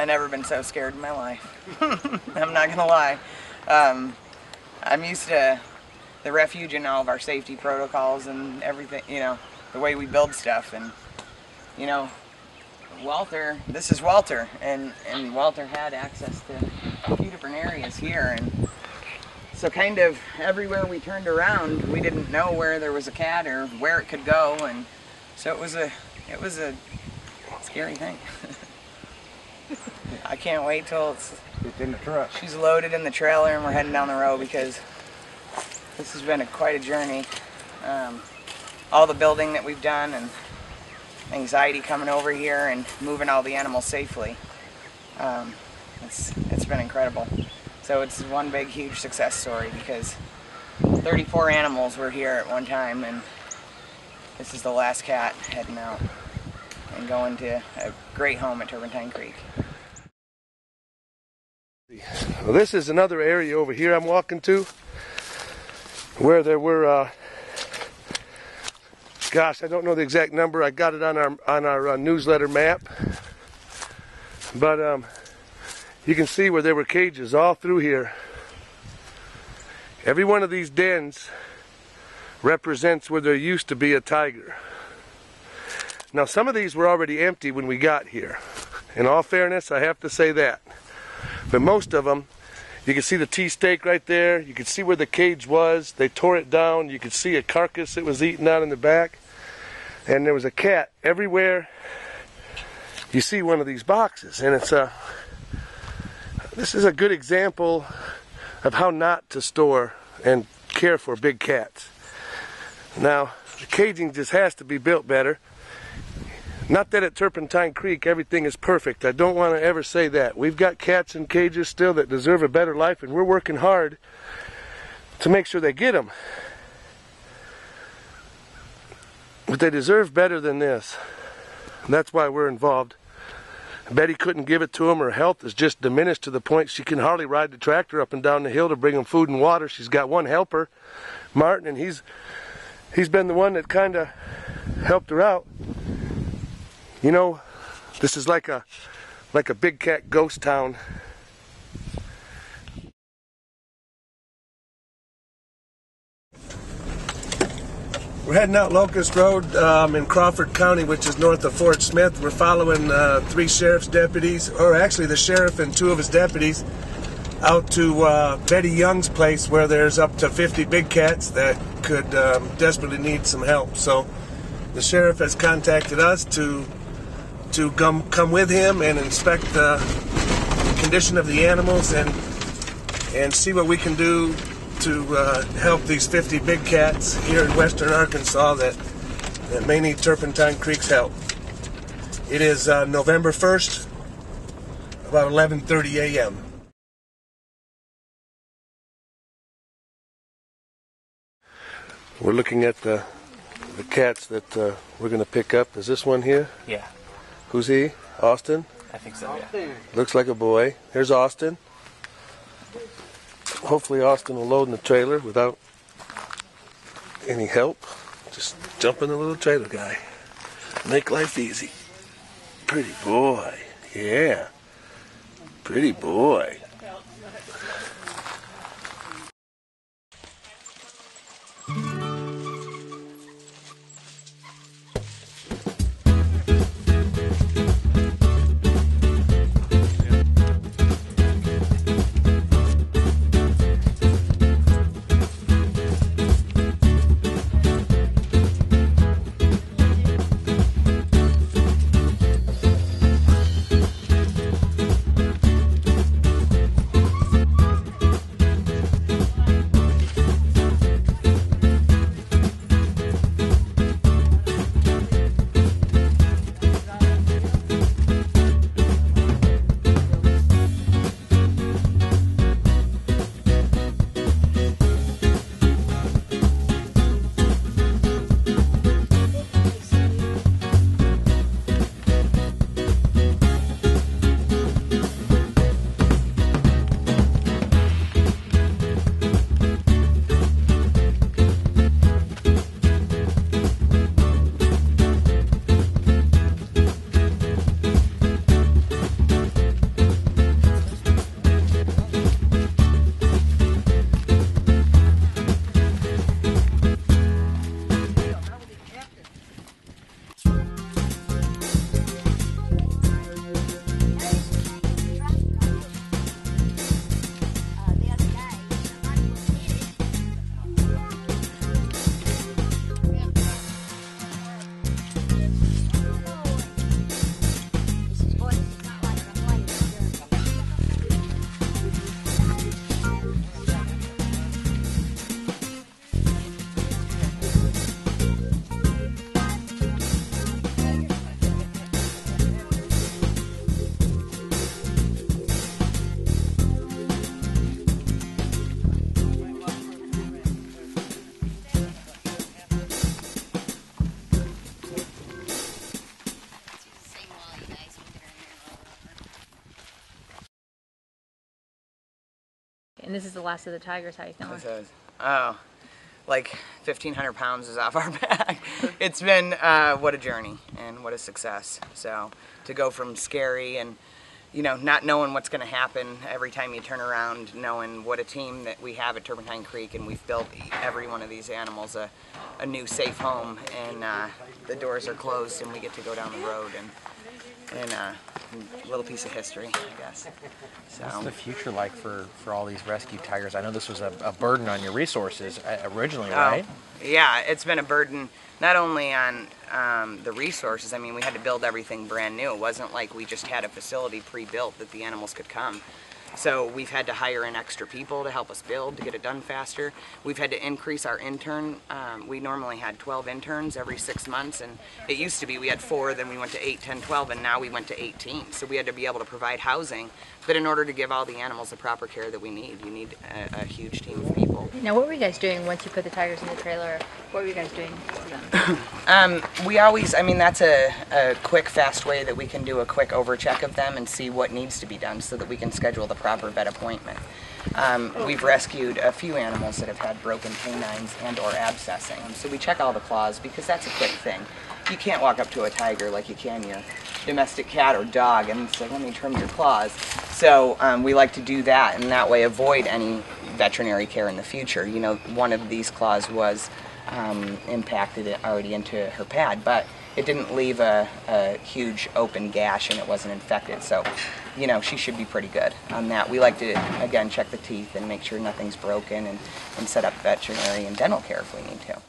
I've never been so scared in my life. I'm not gonna lie. I'm used to the refuge and all of our safety protocols and everything, you know, the way we build stuff. And, you know, Walter, this is Walter, and Walter had access to a few different areas here. And so kind of everywhere we turned around, we didn't know where there was a cat or where it could go. And so it was a scary thing. I can't wait till it's in the truck. She's loaded in the trailer and we're heading down the road, because this has been quite a journey. All the building that we've done and anxiety coming over here and moving all the animals safely. It's been incredible. So it's one big huge success story, because 34 animals were here at one time, and this is the last cat heading out and going to a great home at Turpentine Creek. Well, this is another area over here I'm walking to where there were, gosh, I don't know the exact number. I got it on our newsletter map, but you can see where there were cages all through here. Every one of these dens represents where there used to be a tiger. Now, some of these were already empty when we got here. In all fairness, I have to say that. But most of them, you can see the T-stake right there. You can see where the cage was. They tore it down. You could see a carcass that was eaten out in the back. And there was a cat everywhere you see one of these boxes. And it's this is a good example of how not to store and care for big cats. Now, the caging just has to be built better. Not that at Turpentine Creek everything is perfect. I don't want to ever say that. We've got cats in cages still that deserve a better life, and we're working hard to make sure they get them. But they deserve better than this. And that's why we're involved. Betty couldn't give it to them. Her health is just diminished to the point she can hardly ride the tractor up and down the hill to bring them food and water. She's got one helper, Martin, and he's been the one that kind of helped her out. You know, this is like a big cat ghost town. We're heading out Locust Road in Crawford County, which is north of Fort Smith. We're following 3 sheriff's deputies, or actually the sheriff and 2 of his deputies, out to Betty Young's place, where there's up to 50 big cats that could desperately need some help. So the sheriff has contacted us to come with him and inspect the condition of the animals and see what we can do to help these 50 big cats here in western Arkansas that may need Turpentine Creek's help. It is November 1st, about 11:30 a.m. We're looking at the cats that we're going to pick up. Is this one here? Yeah. Who's he? Austin? I think so, yeah. Looks like a boy. Here's Austin. Hopefully Austin will load in the trailer without any help. Just jump in the little trailer guy. Make life easy. Pretty boy. Yeah. Pretty boy. And this is the last of the tigers. How you feeling? This is, oh, like 1,500 pounds is off our back. It's been, what a journey and what a success. So to go from scary and, you know, not knowing what's going to happen every time you turn around, knowing what a team that we have at Turpentine Creek, and we've built every one of these animals a new safe home, and the doors are closed and we get to go down the road and a little piece of history, I guess. So. What's the future like for all these rescued tigers? I know this was a burden on your resources originally, right? Yeah, it's been a burden not only on the resources. I mean, we had to build everything brand new. It wasn't like we just had a facility pre-built that the animals could come. So we've had to hire in extra people to help us build, to get it done faster. We've had to increase our intern. We normally had 12 interns every 6 months, and it used to be we had 4, then we went to 8, 10, 12, and now we went to 18. So we had to be able to provide housing, but in order to give all the animals the proper care that we need, you need a huge team of people. Now, what were you guys doing once you put the tigers in the trailer? What were you guys doing to them? We always, I mean, that's a quick, fast way that we can do a quick over-check of them and see what needs to be done so that we can schedule the proper vet appointment. We've rescued a few animals that have had broken canines and or abscessing. So we check all the claws because that's a quick thing. You can't walk up to a tiger like you can your domestic cat or dog and say, let me trim your claws. So we like to do that, and that way avoid any veterinary care in the future. You know, one of these claws was impacted already into her pad, but it didn't leave a huge open gash and it wasn't infected. So, you know, she should be pretty good on that. We like to, again, check the teeth and make sure nothing's broken and set up veterinary and dental care if we need to.